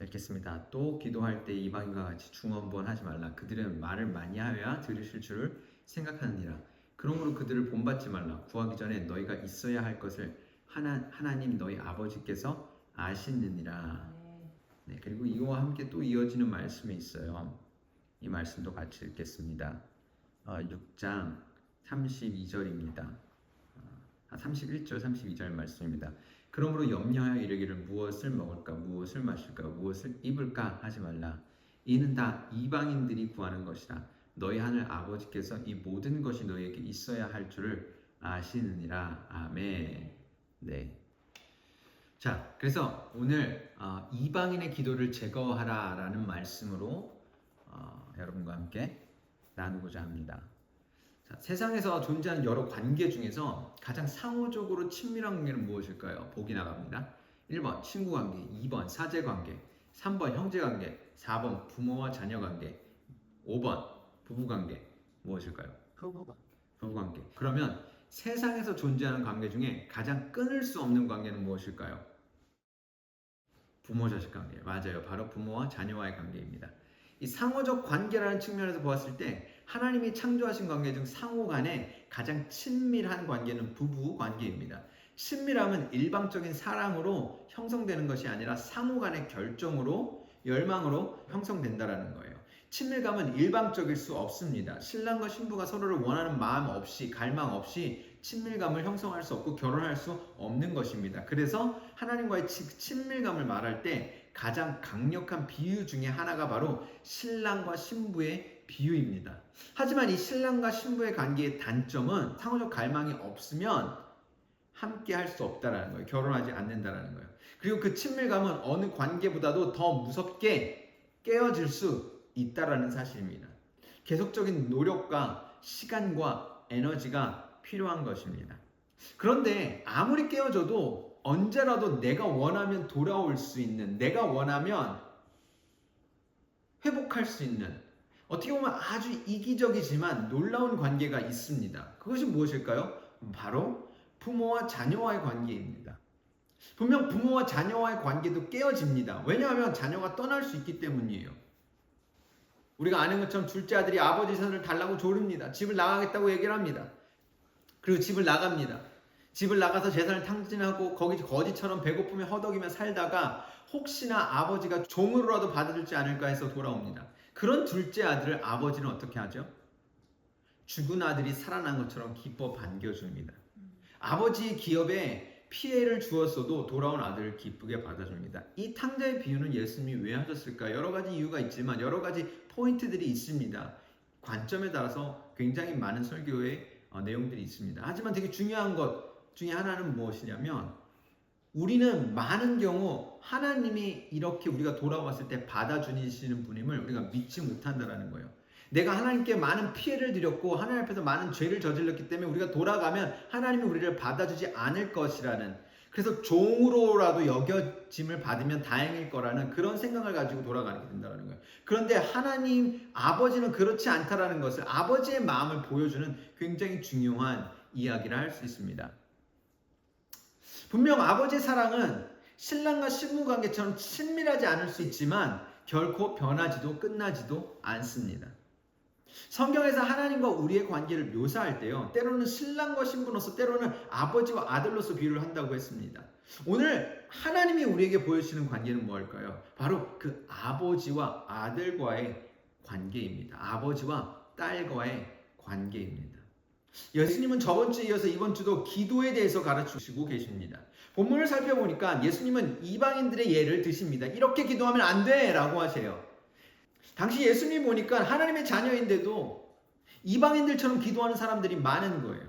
읽겠습니다. 또 기도할 때 이방인과 같이 중언부언 하지 말라. 그들은 말을 많이 하여야 들으실 줄을 생각하느니라. 그러므로 그들을 본받지 말라. 구하기 전에 너희가 있어야 할 것을 하나님 너희 아버지께서 아시느니라. 네, 그리고 이와 함께 또 이어지는 말씀이 있어요. 이 말씀도 같이 읽겠습니다. 6장 32절입니다. 31절 32절 말씀입니다. 그러므로 염려하여 이르기를 무엇을 먹을까 무엇을 마실까 무엇을 입을까 하지 말라. 이는 다 이방인들이 구하는 것이라. 너희 하늘 아버지께서 이 모든 것이 너희에게 있어야 할 줄을 아시느니라. 아멘. 네. 자, 그래서 오늘 이방인의 기도를 제거하라라는 말씀으로 여러분과 함께 나누고자 합니다. 자, 세상에서 존재하는 여러 관계 중에서 가장 상호적으로 친밀한 관계는 무엇일까요? 보기 나갑니다. 1번 친구관계, 2번 사제관계, 3번 형제관계, 4번 부모와 자녀관계, 5번 부부관계. 무엇일까요? 부부관계. 그러면 세상에서 존재하는 관계 중에 가장 끊을 수 없는 관계는 무엇일까요? 부모 자식 관계. 맞아요. 바로 부모와 자녀와의 관계입니다. 이 상호적 관계라는 측면에서 보았을 때 하나님이 창조하신 관계 중 상호 간에 가장 친밀한 관계는 부부 관계입니다. 친밀함은 일방적인 사랑으로 형성되는 것이 아니라 상호 간의 결정으로 열망으로 형성된다는 거예요. 친밀감은 일방적일 수 없습니다. 신랑과 신부가 서로를 원하는 마음 없이 갈망 없이 친밀감을 형성할 수 없고 결혼할 수 없는 것입니다. 그래서 하나님과의 친밀감을 말할 때 가장 강력한 비유 중에 하나가 바로 신랑과 신부의 비유입니다. 하지만 이 신랑과 신부의 관계의 단점은 상호적 갈망이 없으면 함께 할 수 없다라는 거예요. 결혼하지 않는다라는 거예요. 그리고 그 친밀감은 어느 관계보다도 더 무섭게 깨어질 수 있다라는 사실입니다. 계속적인 노력과 시간과 에너지가 필요한 것입니다. 그런데 아무리 깨어져도 언제라도 내가 원하면 돌아올 수 있는, 내가 원하면 회복할 수 있는, 어떻게 보면 아주 이기적이지만 놀라운 관계가 있습니다. 그것이 무엇일까요? 바로 부모와 자녀와의 관계입니다. 분명 부모와 자녀와의 관계도 깨어집니다. 왜냐하면 자녀가 떠날 수 있기 때문이에요. 우리가 아는 것처럼 둘째 아들이 아버지 손을 달라고 조릅니다. 집을 나가겠다고 얘기를 합니다. 그리고 집을 나갑니다. 집을 나가서 재산을 탕진하고 거기 거지처럼 배고프며 허덕이며 살다가 혹시나 아버지가 종으로라도 받아주지 않을까 해서 돌아옵니다. 그런 둘째 아들을 아버지는 어떻게 하죠? 죽은 아들이 살아난 것처럼 기뻐 반겨줍니다. 아버지의 기업에 피해를 주었어도 돌아온 아들을 기쁘게 받아줍니다. 이 탕자의 비유는 예수님이 왜 하셨을까? 여러 가지 이유가 있지만 여러 가지 포인트들이 있습니다. 관점에 따라서 굉장히 많은 설교의 내용들이 있습니다. 하지만 되게 중요한 것 중에 하나는 무엇이냐면 우리는 많은 경우 하나님이 이렇게 우리가 돌아왔을 때 받아주시는 분임을 우리가 믿지 못한다는 거예요. 내가 하나님께 많은 피해를 드렸고 하나님 앞에서 많은 죄를 저질렀기 때문에 우리가 돌아가면 하나님이 우리를 받아주지 않을 것이라는, 그래서 종으로라도 여겨짐을 받으면 다행일 거라는 그런 생각을 가지고 돌아가게 된다는 거예요. 그런데 하나님 아버지는 그렇지 않다라는 것을, 아버지의 마음을 보여주는 굉장히 중요한 이야기를 할 수 있습니다. 분명 아버지의 사랑은 신랑과 신부 관계처럼 친밀하지 않을 수 있지만 결코 변하지도 끝나지도 않습니다. 성경에서 하나님과 우리의 관계를 묘사할 때요, 때로는 신랑과 신부로서, 때로는 아버지와 아들로서 비유를 한다고 했습니다. 오늘 하나님이 우리에게 보여주시는 관계는 뭘까요? 바로 그 아버지와 아들과의 관계입니다. 아버지와 딸과의 관계입니다. 예수님은 저번 주에 이어서 이번 주도 기도에 대해서 가르치시고 계십니다. 본문을 살펴보니까 예수님은 이방인들의 예를 드십니다. 이렇게 기도하면 안 돼! 라고 하세요. 당시 예수님 보니까 하나님의 자녀인데도 이방인들처럼 기도하는 사람들이 많은 거예요.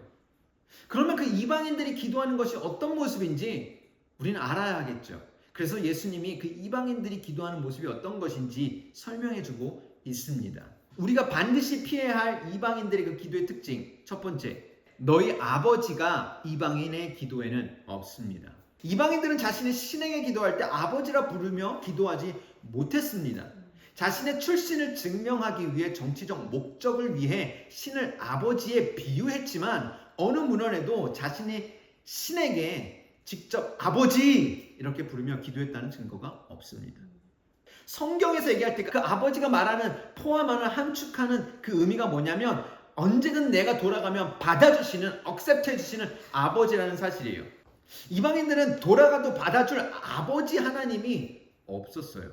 그러면 그 이방인들이 기도하는 것이 어떤 모습인지 우리는 알아야겠죠. 그래서 예수님이 그 이방인들이 기도하는 모습이 어떤 것인지 설명해주고 있습니다. 우리가 반드시 피해야 할 이방인들의 그 기도의 특징, 첫 번째, 너희 아버지가 이방인의 기도에는 없습니다. 이방인들은 자신의 신에게 기도할 때 아버지라 부르며 기도하지 못했습니다. 자신의 출신을 증명하기 위해 정치적 목적을 위해 신을 아버지에 비유했지만 어느 문헌에도 자신의 신에게 직접 아버지 이렇게 부르며 기도했다는 증거가 없습니다. 성경에서 얘기할 때 그 아버지가 말하는 포함하는 함축하는 그 의미가 뭐냐면 언제든 내가 돌아가면 받아주시는, 억셉트 해주시는 아버지라는 사실이에요. 이방인들은 돌아가도 받아줄 아버지 하나님이 없었어요.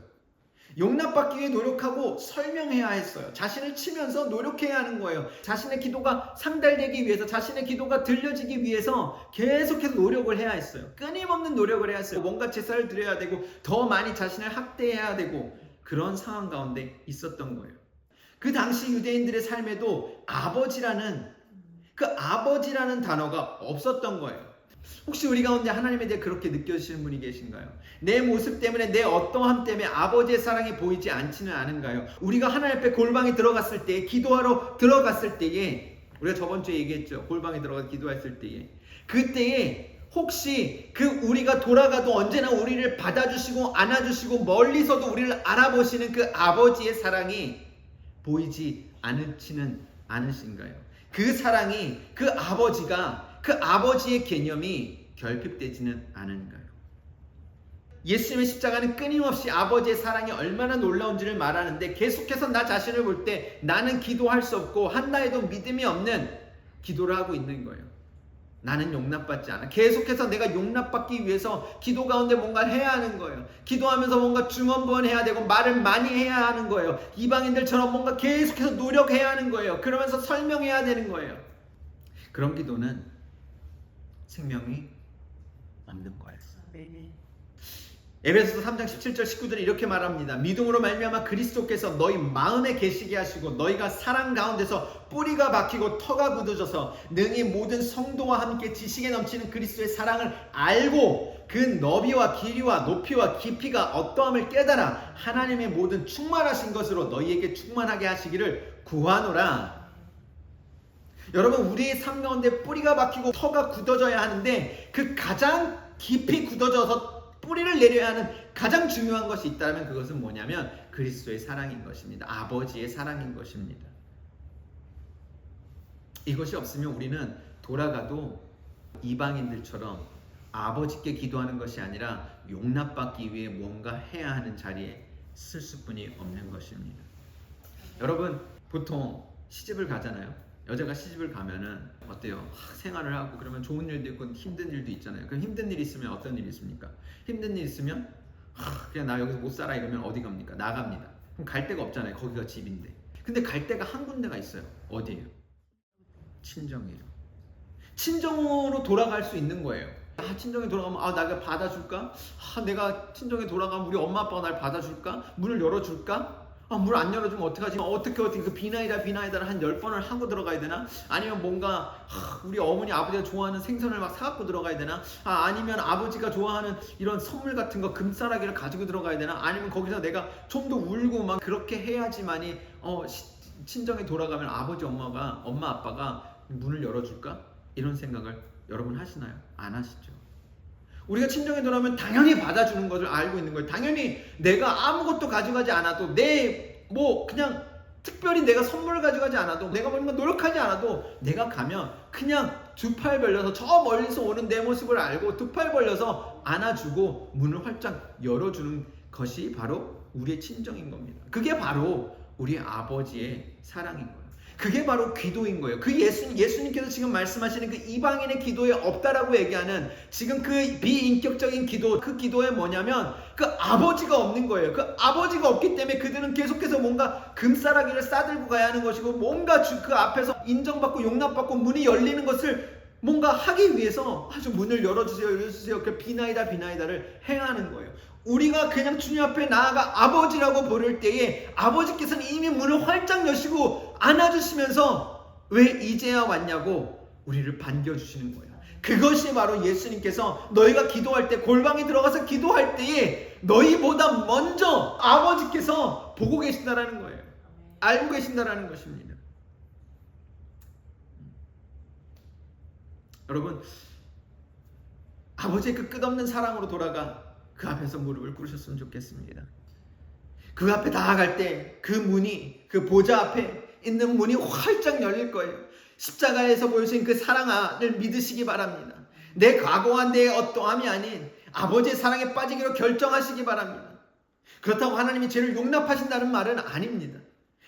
용납받기 위해 노력하고 설명해야 했어요. 자신을 치면서 노력해야 하는 거예요. 자신의 기도가 상달되기 위해서, 자신의 기도가 들려지기 위해서 계속해서 노력을 해야 했어요. 끊임없는 노력을 해야 했어요. 뭔가 제사를 드려야 되고 더 많이 자신을 학대해야 되고 그런 상황 가운데 있었던 거예요. 그 당시 유대인들의 삶에도 아버지라는 단어가 없었던 거예요. 혹시 우리 가운데 하나님에 대해 그렇게 느껴지시는 분이 계신가요? 내 모습 때문에, 내 어떠함 때문에 아버지의 사랑이 보이지 않지는 않은가요? 우리가 하나님 앞에 골방에 들어갔을 때, 기도하러 들어갔을 때에, 우리가 저번 주에 얘기했죠. 골방에 들어가서 기도했을 때에, 그때에 혹시 우리가 돌아가도 언제나 우리를 받아주시고 안아주시고 멀리서도 우리를 알아보시는 그 아버지의 사랑이 보이지 않지는 않으신가요? 그 사랑이, 그 아버지의 개념이 결핍되지는 않은가요? 예수님의 십자가는 끊임없이 아버지의 사랑이 얼마나 놀라운지를 말하는데 계속해서 나 자신을 볼 때 나는 기도할 수 없고 한다 해도 믿음이 없는 기도를 하고 있는 거예요. 나는 용납받지 않아. 계속해서 내가 용납받기 위해서 기도 가운데 뭔가를 해야 하는 거예요. 기도하면서 뭔가 중언부언해야 되고 말을 많이 해야 하는 거예요. 이방인들처럼 뭔가 계속해서 노력해야 하는 거예요. 그러면서 설명해야 되는 거예요. 그런 기도는 생명이 없는 거예요. 에베소서 3장 17절 19절에 이렇게 말합니다. 믿음으로 말미암아 그리스도께서 너희 마음에 계시게 하시고 너희가 사랑 가운데서 뿌리가 박히고 터가 굳어져서 능히 모든 성도와 함께 지식에 넘치는 그리스도의 사랑을 알고 그 너비와 길이와 높이와 깊이가 어떠함을 깨달아 하나님의 모든 충만하신 것으로 너희에게 충만하게 하시기를 구하노라. 여러분, 우리의 삶 가운데 뿌리가 박히고 터가 굳어져야 하는데 그 가장 깊이 굳어져서 뿌리를 내려야 하는 가장 중요한 것이 있다면 그것은 뭐냐면 그리스도의 사랑인 것입니다. 아버지의 사랑인 것입니다. 이것이 없으면 우리는 돌아가도 이방인들처럼 아버지께 기도하는 것이 아니라 용납받기 위해 뭔가 해야 하는 자리에 쓸 수뿐이 없는 것입니다. 여러분, 보통 시집을 가잖아요. 여자가 시집을 가면은 어때요? 생활을 하고 그러면 좋은 일도 있고 힘든 일도 있잖아요. 그럼 힘든 일이 있으면 어떤 일이 있습니까? 힘든 일이 있으면 그냥 나 여기서 못 살아 이러면 어디 갑니까? 나갑니다. 그럼 갈 데가 없잖아요. 거기가 집인데. 근데 갈 데가 한 군데가 있어요. 어디예요? 친정이에요. 친정으로 돌아갈 수 있는 거예요. 친정에 돌아가면 내가 받아줄까? 내가 친정에 돌아가면 우리 엄마 아빠가 날 받아줄까? 문을 열어줄까? 물 안 열어주면 어떡하지? 어떻게 그 비나이다를 한 10번을 하고 들어가야 되나? 아니면 뭔가 우리 어머니 아버지가 좋아하는 생선을 막 사갖고 들어가야 되나? 아니면 아버지가 좋아하는 이런 선물 같은 거 금싸라기를 가지고 들어가야 되나? 아니면 거기서 내가 좀 더 울고 막 그렇게 해야지만이 친정에 돌아가면 엄마 아빠가 문을 열어줄까? 이런 생각을 여러분 하시나요? 안 하시죠? 우리가 친정에 돌아오면 당연히 받아주는 것을 알고 있는 거예요. 당연히 내가 아무것도 가져가지 않아도 그냥 특별히 내가 선물을 가져가지 않아도 내가 뭔가 노력하지 않아도 내가 가면 그냥 두 팔 벌려서 저 멀리서 오는 내 모습을 알고 두 팔 벌려서 안아주고 문을 활짝 열어주는 것이 바로 우리의 친정인 겁니다. 그게 바로 우리 아버지의 사랑인 거예요. 그게 바로 기도인 거예요. 그 예수님께서 지금 말씀하시는 그 이방인의 기도에 없다라고 얘기하는 지금 그 비인격적인 기도, 그 기도에 뭐냐면 그 아버지가 없는 거예요. 그 아버지가 없기 때문에 그들은 계속해서 뭔가 금싸라기를 싸들고 가야 하는 것이고 뭔가 그 앞에서 인정받고 용납받고 문이 열리는 것을 뭔가 하기 위해서 좀 문을 열어주세요. 그 비나이다를 해야 하는 거예요. 우리가 그냥 주님 앞에 나아가 아버지라고 부를 때에 아버지께서는 이미 문을 활짝 여시고 안아주시면서 왜 이제야 왔냐고 우리를 반겨주시는 거예요. 그것이 바로 예수님께서 너희가 기도할 때, 골방에 들어가서 기도할 때에 너희보다 먼저 아버지께서 보고 계신다라는 거예요. 알고 계신다라는 것입니다. 여러분, 아버지의 그 끝없는 사랑으로 돌아가 그 앞에서 무릎을 꿇으셨으면 좋겠습니다. 그 앞에 나아갈 때 그 문이, 그 보좌 앞에 있는 문이 활짝 열릴 거예요. 십자가에서 보여주신 그 사랑을 믿으시기 바랍니다. 내 과거와 내 어떠함이 아닌 아버지의 사랑에 빠지기로 결정하시기 바랍니다. 그렇다고 하나님이 죄를 용납하신다는 말은 아닙니다.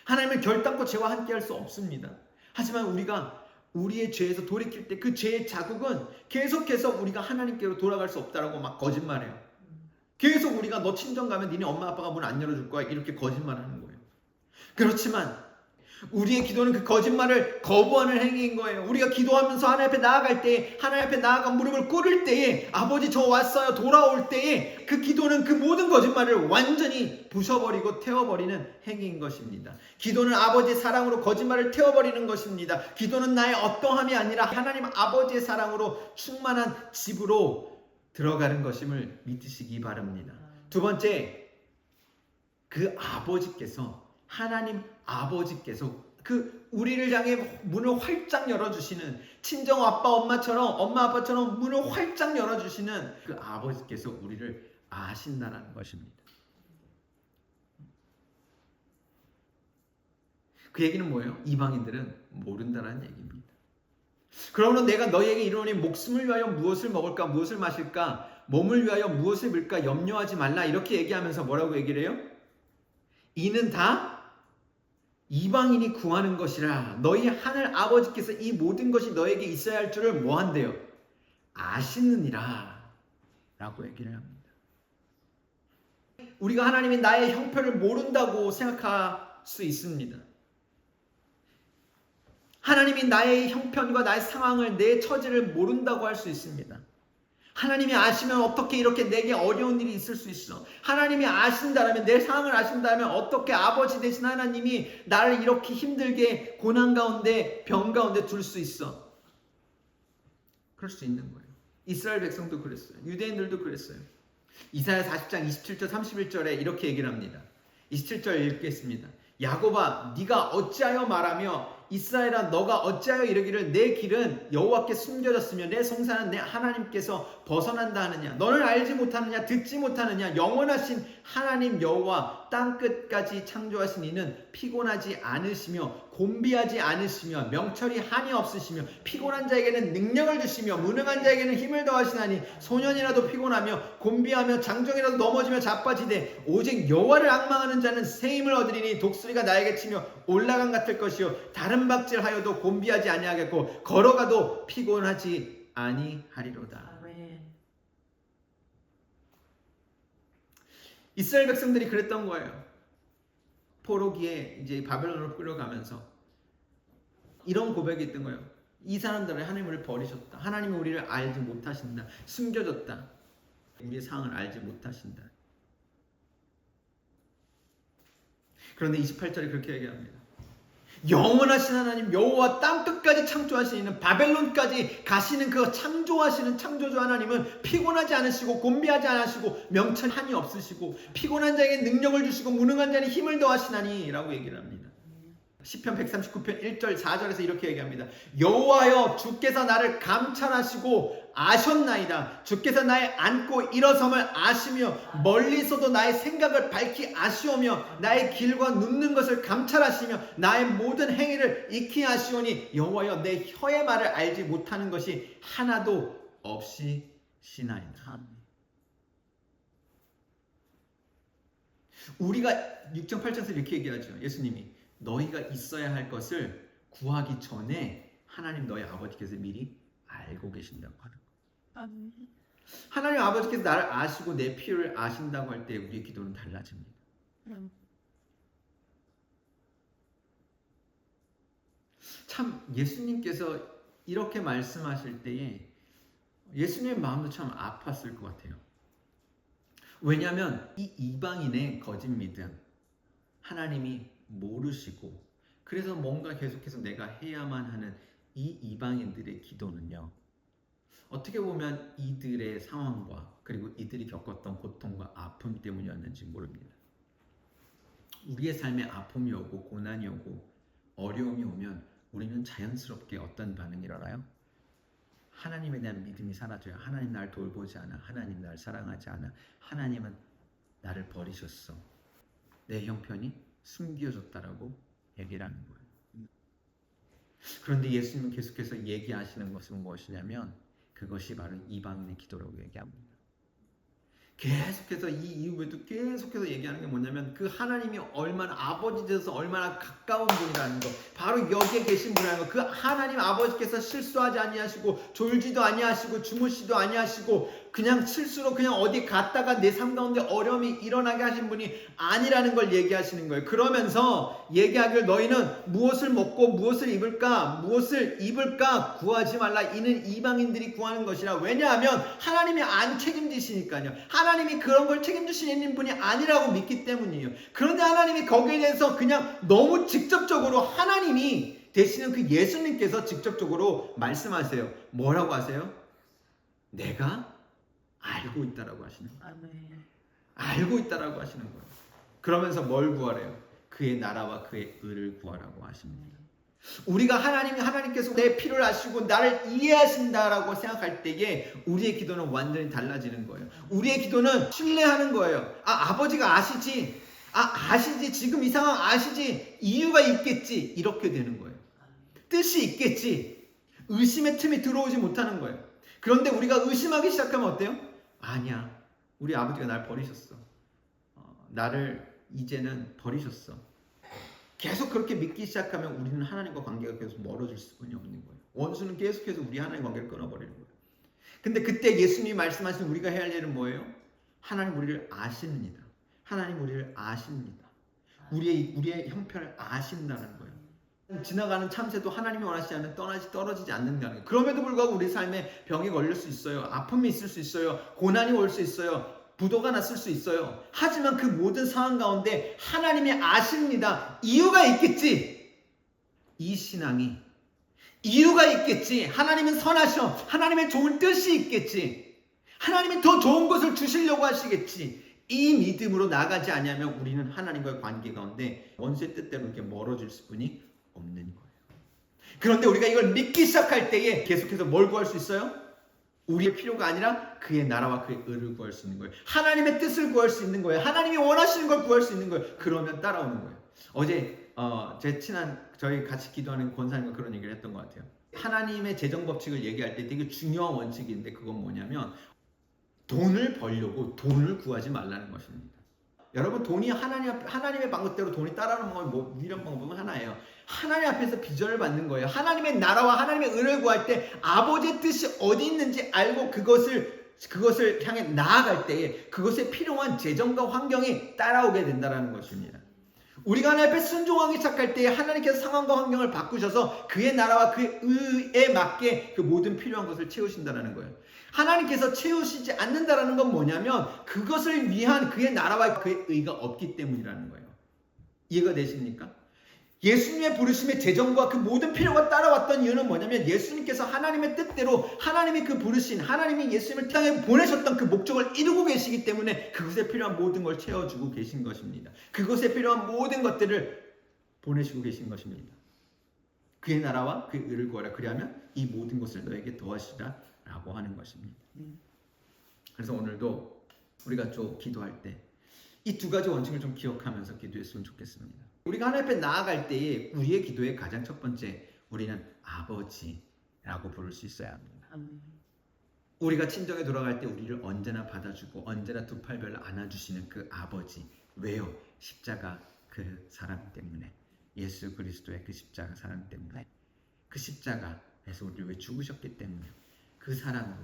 하나님은 결단코 죄와 함께할 수 없습니다. 하지만 우리가 우리의 죄에서 돌이킬 때 그 죄의 자국은 계속해서 우리가 하나님께로 돌아갈 수 없다라고 막 거짓말해요. 계속 우리가 너 친정 가면 니네 엄마 아빠가 문 안 열어줄 거야 이렇게 거짓말하는 거예요. 그렇지만 우리의 기도는 그 거짓말을 거부하는 행위인 거예요. 우리가 기도하면서 하나님 앞에 나아갈 때에, 하나님 앞에 나아가 무릎을 꿇을 때에, 아버지 저 왔어요 돌아올 때에 그 기도는 그 모든 거짓말을 완전히 부셔버리고 태워버리는 행위인 것입니다. 기도는 아버지의 사랑으로 거짓말을 태워버리는 것입니다. 기도는 나의 어떠함이 아니라 하나님 아버지의 사랑으로 충만한 집으로 들어가는 것임을 믿으시기 바랍니다. 두 번째, 그 아버지께서, 하나님 아버지께서 그 우리를 향해 문을 활짝 열어주시는, 친정 아빠 엄마처럼, 엄마 아빠처럼 문을 활짝 열어주시는 그 아버지께서 우리를 아신다는 것입니다. 그 얘기는 뭐예요? 이방인들은 모른다는 얘기입니다. 그러므로 내가 너희에게 이르노니 목숨을 위하여 무엇을 먹을까 무엇을 마실까 몸을 위하여 무엇을 입을까 염려하지 말라 이렇게 얘기하면서 뭐라고 얘기를 해요? 이는 다 이방인이 구하는 것이라. 너희 하늘 아버지께서 이 모든 것이 너에게 있어야 할 줄을 뭐한대요? 아시느니라 라고 얘기를 합니다. 우리가 하나님이 나의 형편을 모른다고 생각할 수 있습니다. 하나님이 나의 형편과 나의 상황을, 내 처지를 모른다고 할 수 있습니다. 하나님이 아시면 어떻게 이렇게 내게 어려운 일이 있을 수 있어? 하나님이 아신다면, 내 상황을 아신다면 어떻게 아버지 되신 하나님이 나를 이렇게 힘들게 고난 가운데, 병 가운데 둘 수 있어? 그럴 수 있는 거예요. 이스라엘 백성도 그랬어요. 유대인들도 그랬어요. 이사야 40장 27절 31절에 이렇게 얘기를 합니다. 27절 읽겠습니다. 야곱아 네가 어찌하여 말하며 이스라엘아 너가 어찌하여 이르기를 내 길은 여호와께 숨겨졌으며 내 송사는 내 하나님께서 벗어난다 하느냐? 너를 알지 못하느냐? 듣지 못하느냐? 영원하신 하나님 여호와 땅끝까지 창조하신 이는 피곤하지 않으시며 곤비하지 않으시며 명철이 한이 없으시며 피곤한 자에게는 능력을 주시며 무능한 자에게는 힘을 더하시나니 소년이라도 피곤하며 곤비하며 장정이라도 넘어지며 자빠지되 오직 여호와를 앙망하는 자는 새 힘을 얻으리니 독수리가 나에게 치며 올라간 같을 것이요 다른 박질하여도 곤비하지 아니하겠고 걸어가도 피곤하지 아니하리로다. 이스라엘 백성들이 그랬던 거예요. 포로기에 이제 바벨론으로 끌어가면서 이런 고백이 있던 거예요. 이 사람들은 하나님을 버리셨다. 하나님이 우리를 알지 못하신다. 숨겨졌다. 우리의 상황을 알지 못하신다. 그런데 28절에 그렇게 얘기합니다. 영원하신 하나님 여호와 땅끝까지 창조하신 이는 바벨론까지 가시는 그 창조하시는 창조주 하나님은 피곤하지 않으시고 곤비하지 않으시고 명철 한이 없으시고 피곤한 자에게 능력을 주시고 무능한 자는 힘을 더하시나니 라고 얘기를 합니다. 시편 139편 1절 4절에서 이렇게 얘기합니다. 여호와여 주께서 나를 감찰하시고 아셨나이다. 주께서 나의 앉고 일어섬을 아시며 멀리서도 나의 생각을 밝히 아시오며 나의 길과 눕는 것을 감찰하시며 나의 모든 행위를 익히 아시오니 여호와여 내 혀의 말을 알지 못하는 것이 하나도 없이시나이다. 우리가 6장 8장에서 이렇게 얘기하죠. 예수님이 너희가 있어야 할 것을 구하기 전에 하나님 너희 아버지께서 미리 알고 계신다고 하는 거예요. 하나님 아버지께서 나를 아시고 내 필요를 아신다고 할 때 우리의 기도는 달라집니다. 참 예수님께서 이렇게 말씀하실 때에 예수님의 마음도 참 아팠을 것 같아요. 왜냐하면 이 이방인의 거짓 믿음 하나님이 모르시고 그래서 뭔가 계속해서 내가 해야만 하는 이 이방인들의 기도는요. 어떻게 보면 이들의 상황과 그리고 이들이 겪었던 고통과 아픔 때문이었는지 모릅니다. 우리의 삶에 아픔이 오고 고난이 오고 어려움이 오면 우리는 자연스럽게 어떤 반응이 일어나요? 하나님에 대한 믿음이 사라져요. 하나님 나를 돌보지 않아. 하나님 나를 사랑하지 않아. 하나님은 나를 버리셨어. 내 형편이 숨겨졌다라고 얘기를 하는 거예요. 그런데 예수님은 계속해서 얘기하시는 것은 무엇이냐면 그것이 바로 이방인의 기도라고 얘기합니다. 계속해서 이 이후에도 계속해서 얘기하는 게 뭐냐면 그 하나님이 얼마나 아버지 되어서 얼마나 가까운 분이라는 거, 바로 여기에 계신 분이라는 거. 그 하나님 아버지께서 실수하지 아니하시고 졸지도 아니하시고 주무시도 아니하시고 그냥 실수로 그냥 어디 갔다가 내 삶 가운데 어려움이 일어나게 하신 분이 아니라는 걸 얘기하시는 거예요. 그러면서 얘기하길 너희는 무엇을 먹고 무엇을 입을까 구하지 말라. 이는 이방인들이 구하는 것이라. 왜냐하면 하나님이 안 책임지시니까요. 하나님이 그런 걸 책임지시는 분이 아니라고 믿기 때문이에요. 그런데 하나님이 거기에 대해서 그냥 너무 직접적으로 하나님이 되시는 그 예수님께서 직접적으로 말씀하세요. 뭐라고 하세요? 내가 알고 있다라고 하시는 거예요. 알고 있다라고 하시는 거예요. 그러면서 뭘 구하래요? 그의 나라와 그의 의를 구하라고 하십니다. 우리가 하나님께서 내 필요를 아시고 나를 이해하신다라고 생각할 때에 우리의 기도는 완전히 달라지는 거예요. 우리의 기도는 신뢰하는 거예요. 아버지가 아시지. 아시지. 지금 이 상황 아시지. 이유가 있겠지. 이렇게 되는 거예요. 뜻이 있겠지. 의심의 틈이 들어오지 못하는 거예요. 그런데 우리가 의심하기 시작하면 어때요? 아니야. 우리 아버지가 날 버리셨어. 나를 이제는 버리셨어. 계속 그렇게 믿기 시작하면 우리는 하나님과 관계가 계속 멀어질 수밖에 없는 거예요. 원수는 계속해서 우리 하나님과 관계를 끊어버리는 거예요. 근데 그때 예수님이 말씀하신 우리가 해야 할 일은 뭐예요? 하나님 우리를 아십니다. 하나님 우리를 아십니다. 우리의 형편을 아신다는 거예요. 지나가는 참새도 하나님이 원하시지 않으면 떨어지지 않는다는 거예요. 그럼에도 불구하고 우리 삶에 병이 걸릴 수 있어요. 아픔이 있을 수 있어요. 고난이 올 수 있어요. 부도가 났을 수 있어요. 하지만 그 모든 상황 가운데 하나님이 아십니다. 이유가 있겠지. 이 신앙이 이유가 있겠지. 하나님은 선하셔. 하나님의 좋은 뜻이 있겠지. 하나님이 더 좋은 것을 주시려고 하시겠지. 이 믿음으로 나가지 않으면 우리는 하나님과의 관계 가운데 원수의 뜻대로 이렇게 멀어질 수뿐이 없는 거예요. 그런데 우리가 이걸 믿기 시작할 때에 계속해서 뭘 구할 수 있어요? 우리의 필요가 아니라 그의 나라와 그의 의를 구할 수 있는 거예요. 하나님의 뜻을 구할 수 있는 거예요. 하나님이 원하시는 걸 구할 수 있는 거예요. 그러면 따라오는 거예요. 어제 제 친한 저희 같이 기도하는 권사님과 그런 얘기를 했던 것 같아요. 하나님의 재정 법칙을 얘기할 때 되게 중요한 원칙인데 그건 뭐냐면 돈을 벌려고 돈을 구하지 말라는 것입니다. 여러분 돈이 하나님의 방법대로 돈이 따라오는 방법이 유일한 방법은 하나예요. 하나님 앞에서 비전을 받는 거예요. 하나님의 나라와 하나님의 의를 구할 때 아버지의 뜻이 어디 있는지 알고 그것을 향해 나아갈 때에 그것에 필요한 재정과 환경이 따라오게 된다는 것입니다. 우리가 하나님 앞에 순종하기 시작할 때에 하나님께서 상황과 환경을 바꾸셔서 그의 나라와 그의 의에 맞게 그 모든 필요한 것을 채우신다는 거예요. 하나님께서 채우시지 않는다는 건 뭐냐면 그것을 위한 그의 나라와 그의 의가 없기 때문이라는 거예요. 이해가 되십니까? 예수님의 부르심의 재정과 그 모든 필요가 따라왔던 이유는 뭐냐면 예수님께서 하나님의 뜻대로 하나님이 그 부르신 하나님이 예수님을 땅에 보내셨던 그 목적을 이루고 계시기 때문에 그것에 필요한 모든 걸 채워주고 계신 것입니다. 그것에 필요한 모든 것들을 보내시고 계신 것입니다. 그의 나라와 그의 의를 구하라. 그리하면 이 모든 것을 너에게 더하시라 라고 하는 것입니다. 그래서 오늘도 우리가 좀 기도할 때 이 두 가지 원칙을 좀 기억하면서 기도했으면 좋겠습니다. 우리가 하나님 앞에 나아갈 때에 우리의 기도의 가장 첫 번째 우리는 아버지라고 부를 수 있어야 합니다. 우리가 친정에 돌아갈 때 우리를 언제나 받아주고 언제나 두 팔별로 안아주시는 그 아버지. 왜요? 십자가 그 사랑 때문에. 예수 그리스도의 그 십자가 사랑 때문에. 그 십자가에서 우리를 왜 죽으셨기 때문에 그 사랑으로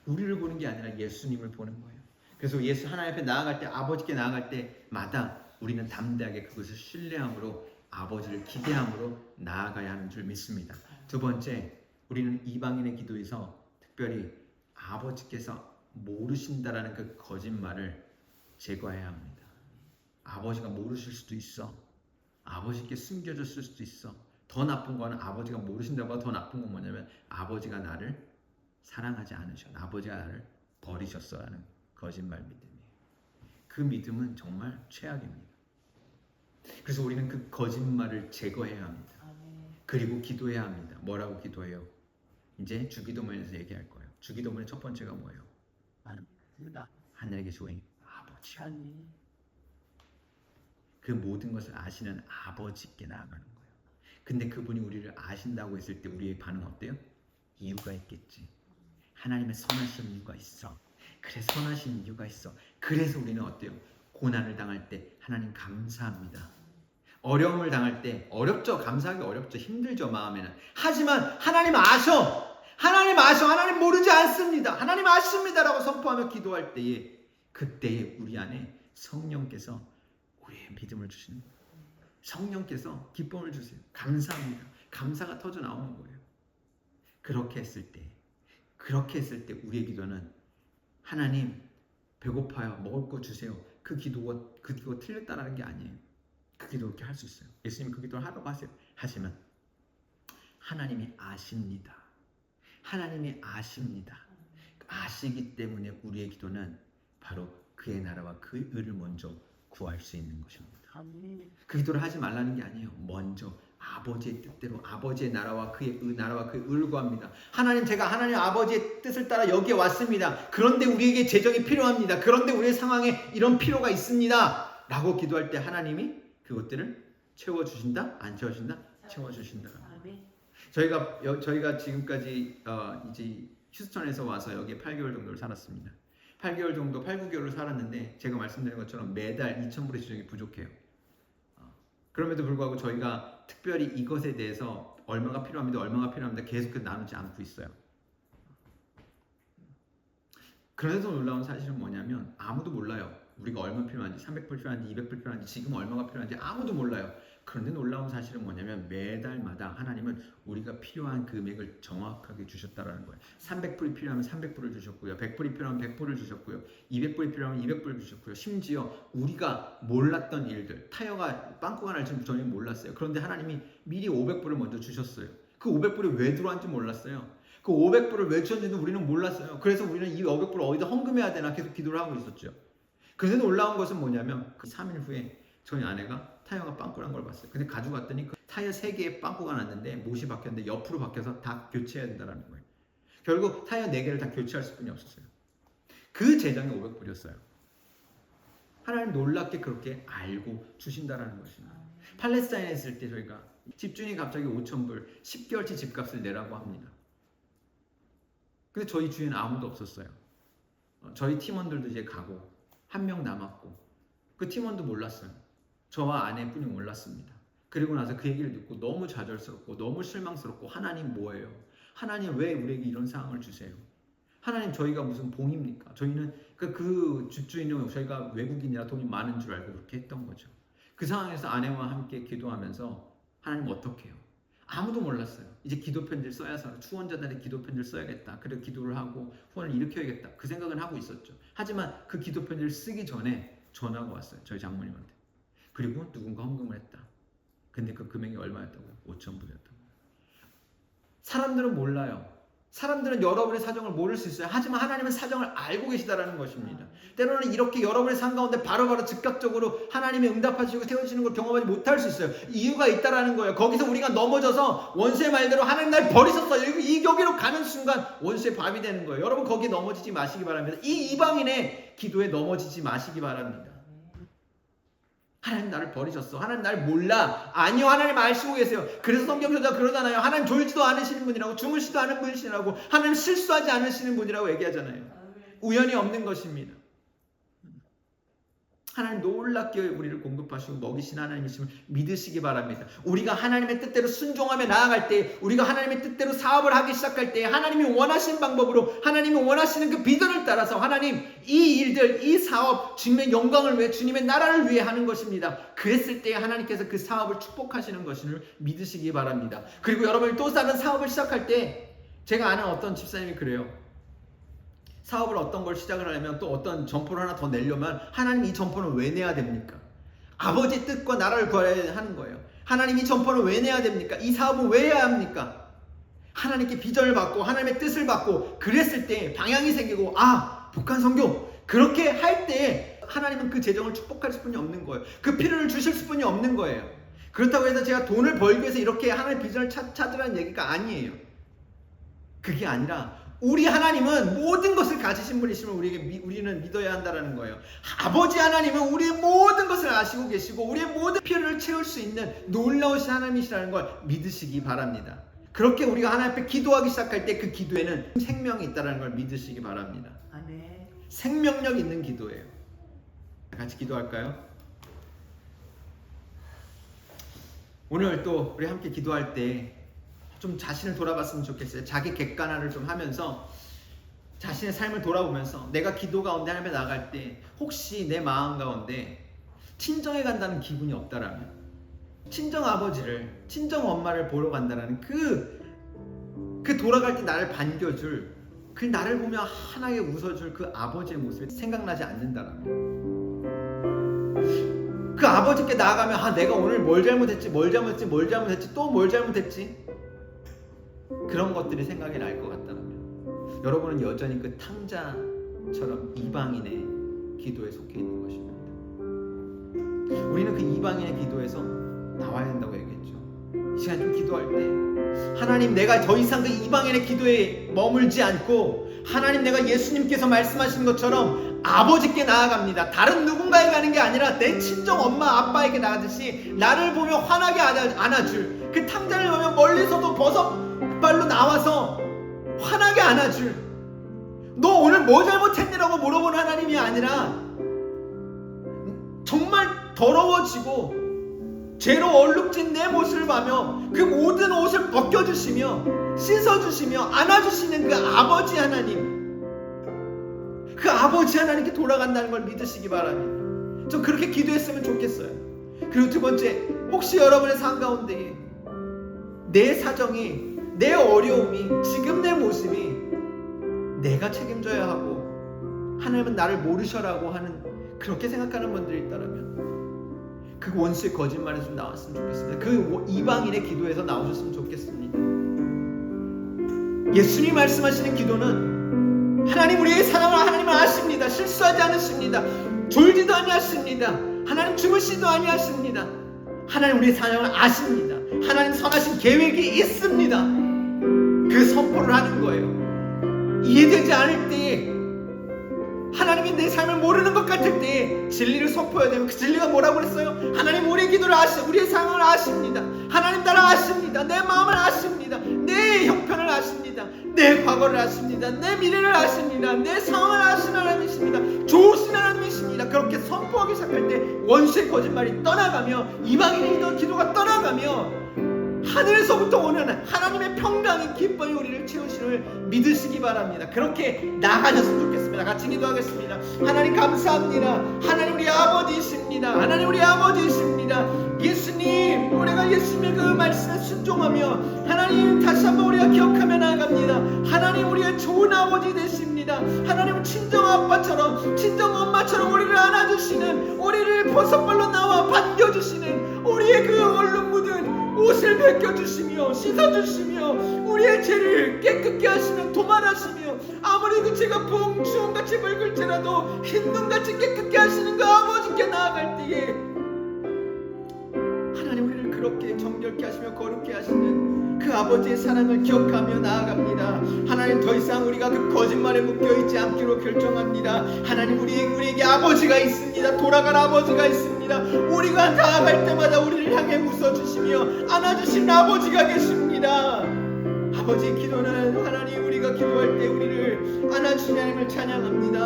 우리를 보는 게 아니라 예수님을 보는 거예요. 그래서 예수 하나님 앞에 나아갈 때 아버지께 나아갈 때마다 우리는 담대하게 그것을 신뢰함으로 아버지를 기대함으로 나아가야 하는 줄 믿습니다. 두 번째, 우리는 이방인의 기도에서 특별히 아버지께서 모르신다라는 그 거짓말을 제거해야 합니다. 아버지가 모르실 수도 있어. 아버지께 숨겨졌을 수도 있어. 더 나쁜 거는 아버지가 모르신다고 더 나쁜 건 뭐냐면 아버지가 나를 사랑하지 않으셨어. 아버지가 나를 버리셨어라는 거짓말 믿음이에요. 그 믿음은 정말 최악입니다. 그래서 우리는 그 거짓말을 제거해야 합니다. 그리고 기도해야 합니다. 뭐라고 기도해요? 이제 주기도문에서 얘기할 거예요. 주기도문의 첫 번째가 뭐예요? 하늘에 계신 아버지. 그 모든 것을 아시는 아버지께 나아가는 거예요. 근데 그분이 우리를 아신다고 했을 때 우리의 반응 어때요? 이유가 있겠지. 하나님의 선하신 이유가 있어. 그래서 선하신 이유가 있어. 그래서 우리는 어때요? 고난을 당할 때 하나님 감사합니다. 어려움을 당할 때 어렵죠. 감사하기 어렵죠. 힘들죠. 마음에는. 하지만 하나님 아셔. 하나님 아셔. 하나님 모르지 않습니다. 하나님 아십니다라고 선포하며 기도할 때에 그때에 우리 안에 성령께서 우리의 믿음을 주시는 거예요. 성령께서 기쁨을 주세요. 감사합니다. 감사가 터져 나오는 거예요. 그렇게 했을 때 우리의 기도는 하나님 배고파요. 먹을 거 주세요. 그 기도가 틀렸다라는 게 아니에요. 그 기도 그렇게 할 수 있어요. 예수님 그 기도를 하라고 하시면 하나님이 아십니다. 하나님이 아십니다. 아시기 때문에 우리의 기도는 바로 그의 나라와 그의 의를 먼저 구할 수 있는 것입니다. 그 기도를 하지 말라는 게 아니에요. 먼저 아버지의 뜻대로 아버지의 나라와 그의 의를 구합니다. 하나님, 제가 하나님 아버지의 뜻을 따라 여기에 왔습니다. 그런데 우리에게 재정이 필요합니다. 그런데 우리의 상황에 이런 필요가 있습니다. 라고 기도할 때 하나님이 그것들을 채워주신다? 안 채워주신다? 채워주신다. 저희가 지금까지 이제 휴스턴에서 와서 여기 8개월 정도를 살았습니다. 8개월 정도, 8, 9개월을 살았는데 제가 말씀드린 것처럼 매달 2,000불의 지정이 부족해요. 그럼에도 불구하고 저희가 특별히 이것에 대해서 얼마가 필요합니다. 계속 나누지 않고 있어요. 그래서 놀라운 사실은 뭐냐면 아무도 몰라요. 우리가 얼마 필요한지, 300불 필요한지, 200불 필요한지, 지금 얼마가 필요한지 아무도 몰라요. 그런데 놀라운 사실은 뭐냐면 매달마다 하나님은 우리가 필요한 금액을 정확하게 주셨다라는 거예요. 300불이 필요하면 300불을 주셨고요. 100불이 필요하면 100불을 주셨고요. 200불이 필요하면 200불을 주셨고요. 심지어 우리가 몰랐던 일들, 타이어가 빵꾸가 날 줄 전혀 몰랐어요. 그런데 하나님이 미리 500불을 먼저 주셨어요. 그 500불이 왜 들어왔는지 몰랐어요. 그 500불을 왜 주셨는지도 우리는 몰랐어요. 그래서 우리는 이 500불을 어디다 헌금해야 되나 계속 기도를 하고 있었죠. 그런데 놀라운 것은 뭐냐면 그 3일 후에 저희 아내가 타이어가 빵꾸를 난 걸 봤어요. 근데 가지고 왔더니 그 타이어 3개에 빵꾸가 났는데 못이 박혔는데 옆으로 박혀서 다 교체해야 된다는 거예요. 결국 타이어 4개를 다 교체할 수뿐이 없었어요. 그 재정이 500불이었어요. 하나님 놀랍게 그렇게 알고 주신다라는 것입니다. 팔레스타인에 있을 때 저희가 집주인이 갑자기 5,000불 10개월치 집값을 내라고 합니다. 근데 저희 주위에는 아무도 없었어요. 저희 팀원들도 이제 가고 한 명 남았고 그 팀원도 몰랐어요. 저와 아내뿐이 몰랐습니다. 그리고 나서 그 얘기를 듣고 너무 좌절스럽고 너무 실망스럽고 하나님 뭐예요? 하나님 왜 우리에게 이런 상황을 주세요? 하나님 저희가 무슨 봉입니까? 저희는 그 집주인은 저희가 외국인이라 돈이 많은 줄 알고 그렇게 했던 거죠. 그 상황에서 아내와 함께 기도하면서 하나님 어떻게 해요? 아무도 몰랐어요. 이제 기도 편지를 써야서 후원자들의 기도 편지를 써야겠다. 그래 기도를 하고 후원을 일으켜야겠다. 그 생각은 하고 있었죠. 하지만 그 기도 편지를 쓰기 전에 전화가 왔어요. 저희 장모님한테. 그리고 누군가 헌금을 했다. 근데 그 금액이 얼마였다고요? 5,000불이었다고요. 사람들은 몰라요. 사람들은 여러분의 사정을 모를 수 있어요. 하지만 하나님은 사정을 알고 계시다라는 것입니다. 때로는 이렇게 여러분의 삶 가운데 바로바로 즉각적으로 하나님이 응답하시고 세워주시는 걸 경험하지 못할 수 있어요. 이유가 있다라는 거예요. 거기서 우리가 넘어져서 원수의 말대로 하나님 날 버리셨어. 여기로 가는 순간 원수의 밥이 되는 거예요. 여러분 거기에 넘어지지 마시기 바랍니다. 이 이방인의 기도에 넘어지지 마시기 바랍니다. 하나님 나를 버리셨어. 하나님 나를 몰라. 아니요, 하나님 아시고 계세요. 그래서 성경서가 그러잖아요. 하나님 졸지도 않으시는 분이라고, 주무시도 않은 분이시라고, 하나님 실수하지 않으시는 분이라고 얘기하잖아요. 우연이 없는 것입니다. 하나님 놀랍게 우리를 공급하시고 먹이신 하나님이심을 믿으시기 바랍니다. 우리가 하나님의 뜻대로 순종하며 나아갈 때, 우리가 하나님의 뜻대로 사업을 하기 시작할 때 하나님이 원하시는 방법으로 하나님이 원하시는 그 비전을 따라서 하나님 이 일들, 이 사업 주님의 영광을 위해 주님의 나라를 위해 하는 것입니다. 그랬을 때 하나님께서 그 사업을 축복하시는 것을 믿으시기 바랍니다. 그리고 여러분이 또 다른 사업을 시작할 때 제가 아는 어떤 집사님이 그래요. 사업을 어떤 걸 시작을 하려면 또 어떤 점포를 하나 더 내려면 하나님 이 점포는 왜 내야 됩니까? 아버지의 뜻과 나라를 구해야 하는 거예요. 하나님 이 점포는 왜 내야 됩니까? 이 사업은 왜 해야 합니까? 하나님께 비전을 받고 하나님의 뜻을 받고 그랬을 때 방향이 생기고 북한 선교 그렇게 할 때 하나님은 그 재정을 축복할 수뿐이 없는 거예요. 그 필요를 주실 수뿐이 없는 거예요. 그렇다고 해서 제가 돈을 벌기 위해서 이렇게 하나님의 비전을 찾으라는 얘기가 아니에요. 그게 아니라 우리 하나님은 모든 것을 가지신 분이시면 우리는 믿어야 한다는 거예요. 아버지 하나님은 우리의 모든 것을 아시고 계시고 우리의 모든 필요를 채울 수 있는 놀라우신 하나님이시라는 걸 믿으시기 바랍니다. 그렇게 우리가 하나님 앞에 기도하기 시작할 때 그 기도에는 생명이 있다는 걸 믿으시기 바랍니다. 아멘. 생명력 있는 기도예요. 같이 기도할까요? 오늘 또 우리 함께 기도할 때 좀 자신을 돌아봤으면 좋겠어요. 자기 객관화를 좀 하면서 자신의 삶을 돌아보면서 내가 기도 가운데 하나님에 나아갈 때 혹시 내 마음 가운데 친정에 간다는 기분이 없다라면, 친정 아버지를, 친정 엄마를 보러 간다라는 그 돌아갈 때 나를 반겨줄, 그 나를 보며 환하게 웃어줄 그 아버지의 모습이 생각나지 않는다라면, 그 아버지께 나아가면 내가 오늘 뭘 잘못했지, 또 뭘 잘못했지, 그런 것들이 생각이 날 것 같다면 여러분은 여전히 그 탕자처럼 이방인의 기도에 속해 있는 것입니다. 우리는 그 이방인의 기도에서 나와야 된다고 얘기했죠. 이 시간 좀 기도할 때 하나님, 내가 더 이상 그 이방인의 기도에 머물지 않고 하나님, 내가 예수님께서 말씀하신 것처럼 아버지께 나아갑니다. 다른 누군가에 가는 게 아니라 내 친정 엄마 아빠에게 나가듯이 나를 보며 환하게 안아줄, 그 탕자를 보며 멀리서도 버섯발로 나와서 환하게 안아줄, 너 오늘 뭐 잘못했냐고 물어보는 하나님이 아니라 정말 더러워지고 죄로 얼룩진 내 모습을 봐며 그 모든 옷을 벗겨주시며 씻어주시며 안아주시는 그 아버지 하나님, 그 아버지 하나님께 돌아간다는 걸 믿으시기 바랍니다. 좀 그렇게 기도했으면 좋겠어요. 그리고 두 번째, 혹시 여러분의 삶 가운데 내 사정이, 내 어려움이, 지금 내 모습이 내가 책임져야 하고 하나님은 나를 모르셔라고 하는, 그렇게 생각하는 분들이 있다면 그 원수의 거짓말에서 좀 나왔으면 좋겠습니다. 그 이방인의 기도에서 나오셨으면 좋겠습니다. 예수님이 말씀하시는 기도는 하나님, 우리의 사랑을 하나님은 아십니다. 실수하지 않으십니다. 졸지도 아니하십니다. 하나님 주무시지도 아니하십니다. 하나님 우리의 사랑을 아십니다. 하나님 선하신 계획이 있습니다. 그 선포를 하는 거예요. 이해되지 않을 때에, 하나님이 내 삶을 모르는 것 같을 때에 진리를 선포해야 되면, 그 진리가 뭐라고 그랬어요? 하나님 우리의 기도를 아시고 우리의 상황을 아십니다. 하나님 나를 아십니다. 내 마음을 아십니다. 내 형편을 아십니다. 내 과거를 아십니다. 내 미래를 아십니다. 내 상황을 아시는 하나님이십니다. 좋으신 하나님이십니다. 그렇게 선포하기 시작할 때 원수의 거짓말이 떠나가며, 이방인의 기도가 떠나가며 하늘에서부터 오는 하나님의 평강이, 기쁨이 우리를 채우시를 믿으시기 바랍니다. 그렇게 나아가셨으면 좋겠습니다. 같이 기도하겠습니다. 하나님 감사합니다. 하나님 우리 아버지이십니다. 하나님 우리 아버지이십니다. 예수님, 우리가 예수님의 그 말씀에 순종하며 하나님 다시 한번 우리가 기억하며 나아갑니다. 하나님 우리의 좋은 아버지 되십니다. 하나님 친정 아빠처럼, 친정 엄마처럼 우리를 안아주시는, 우리를 버섯발로 나와 반겨주시는, 우리의 그 얼룩 묻은 옷을 벗겨주시며 씻어주시며 우리의 죄를 깨끗게 하시며 도말하시며, 아무리 그 죄가 봉주홍같이 붉을지라도 흰눈같이 깨끗게 하시는 그 아버지께 나아갈 때에 하나님 우리를 그렇게 정결케 하시며 거룩케 하시는 그 아버지의 사랑을 기억하며 나아갑니다. 하나님 더 이상 우리가 그 거짓말에 묶여있지 않기로 결정합니다. 하나님 우리에게 아버지가 있습니다. 돌아갈 아버지가 있습니다. 우리가 나아갈 때마다 우리를 향해 웃어주시며 안아주신 아버지가 계십니다. 아버지의 기도는 하나님 우리가 기도할 때 우리를 안아주신 하나님을 찬양합니다.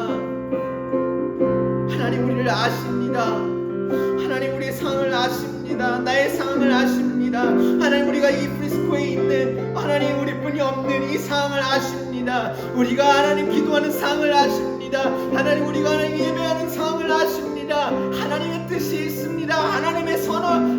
하나님 우리를 아십니다. 하나님 우리의 상황을 아십니다. 나의 상황을 아십니다. 하나님 우리가 이 프리스코에 있는, 하나님 우리뿐이 없는 이 상황을 아십니다. 우리가 하나님 기도하는 상황을 아십니다. 하나님 우리가 하나님 예배하는 상황을 아십니다. 하나님의 뜻이 있습니다. 하나님의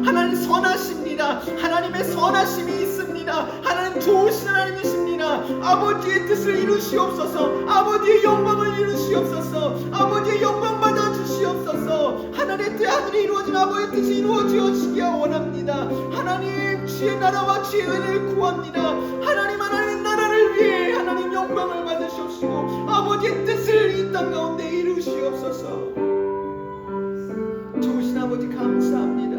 하나님 선하십니다. 하나님의 선하심이 있습니다. 하나님 좋으신 하나님이십니다. 아버지의 뜻을 이루시옵소서. 아버지의 영광을 이루시옵소서. 아버지의 영광 받아 주시옵소서. 하나님의 뜻, 하늘이 이루어진 아버지의 뜻이 이루어지시기 원합니다. 하나님 주의 나라와 주의 은혜를 구합니다. 하나님의 나라를 위해 하나님 영광을 받으시옵시고 아버지의 뜻을 이 땅 가운데 이루시옵소서. 좋으신 아버지 감사합니다.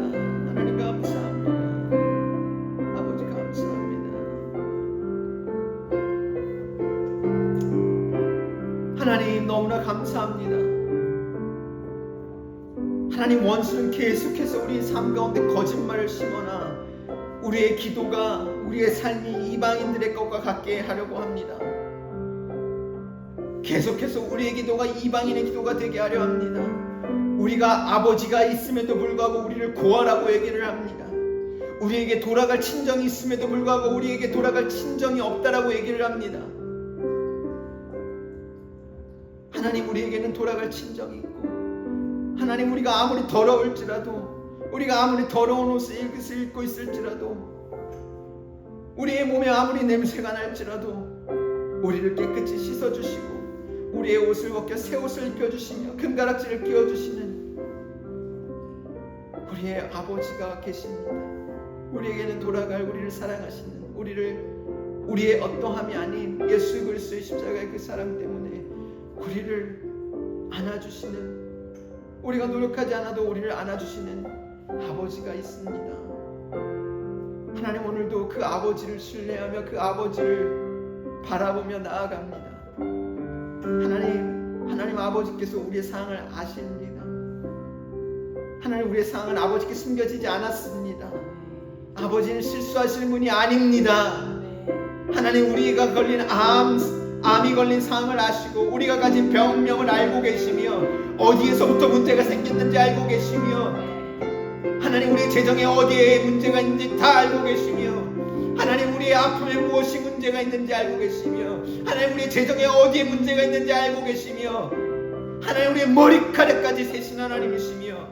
하나님 감사합니다. 아버지 감사합니다. 하나님 너무나 감사합니다. 하나님 원수는 계속해서 우리 삶 가운데 거짓말을 심어나 우리의 기도가, 우리의 삶이 이방인들의 것과 같게 하려고 합니다. 계속해서 우리의 기도가 이방인의 기도가 되게 하려 합니다. 우리가 아버지가 있음에도 불구하고 우리를 고아라고 얘기를 합니다. 우리에게 돌아갈 친정이 있음에도 불구하고 우리에게 돌아갈 친정이 없다라고 얘기를 합니다. 하나님, 우리에게는 돌아갈 친정이 있고, 하나님, 우리가 아무리 더러울지라도, 우리가 아무리 더러운 옷을 입고 있을지라도, 우리의 몸에 아무리 냄새가 날지라도 우리를 깨끗이 씻어주시고 우리의 옷을 벗겨 새 옷을 입혀주시며 금가락지를 끼워주시는 우리의 아버지가 계십니다. 우리에게는 돌아갈 우리를 사랑하시는, 우리의 어떠함이 아닌 예수 그리스도의 십자가의 그 사랑 때문에 우리를 안아주시는, 우리가 노력하지 않아도 우리를 안아주시는 아버지가 있습니다. 하나님, 오늘도 그 아버지를 신뢰하며 그 아버지를 바라보며 나아갑니다. 하나님 아버지께서 우리의 상황을 아십니다. 하나님, 우리의 상황은 아버지께 숨겨지지 않았습니다. 아버지는 실수하시는 분이 아닙니다. 하나님, 우리가 걸린 암이 걸린 상황을 아시고 우리가 가진 병명을 알고 계시며 어디에서부터 문제가 생겼는지 알고 계시며 하나님, 우리의 재정에 어디에 문제가 있는지 다 알고 계시며 하나님, 우리의 아픔에 무엇이 문제가 있는지 알고 계시며 하나님, 우리의 재정에 어디에 문제가 있는지 알고 계시며 하나님, 우리의 머리카락까지 세신 하나님이시며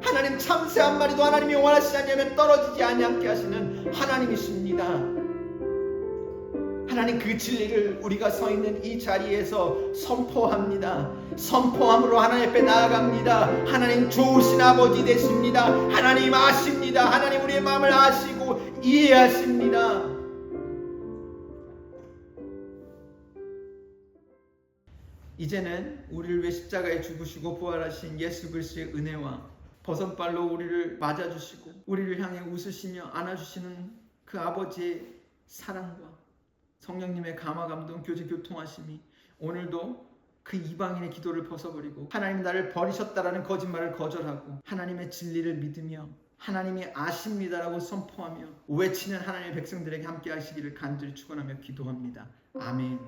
하나님, 참새 한 마리도 하나님이 원하시지 않으면 떨어지지 않게 하시는 하나님이십니다. 하나님, 그 진리를 우리가 서 있는 이 자리에서 선포합니다. 선포함으로 하나님 앞에 나아갑니다. 하나님, 좋으신 아버지 되십니다. 하나님 아십니다. 하나님, 우리의 마음을 아시고 이해하십니다. 이제는 우리를 위해 십자가에 죽으시고 부활하신 예수 그리스도의 은혜와 버선발로 우리를 맞아주시고 우리를 향해 웃으시며 안아주시는 그 아버지의 사랑과 성령님의 감화 감동 교제 교통하심이 오늘도 그 이방인의 기도를 벗어버리고 하나님 나를 버리셨다라는 거짓말을 거절하고 하나님의 진리를 믿으며 하나님이 아십니다라고 선포하며 외치는 하나님의 백성들에게 함께 하시기를 간절히 축원하며 기도합니다. 아멘.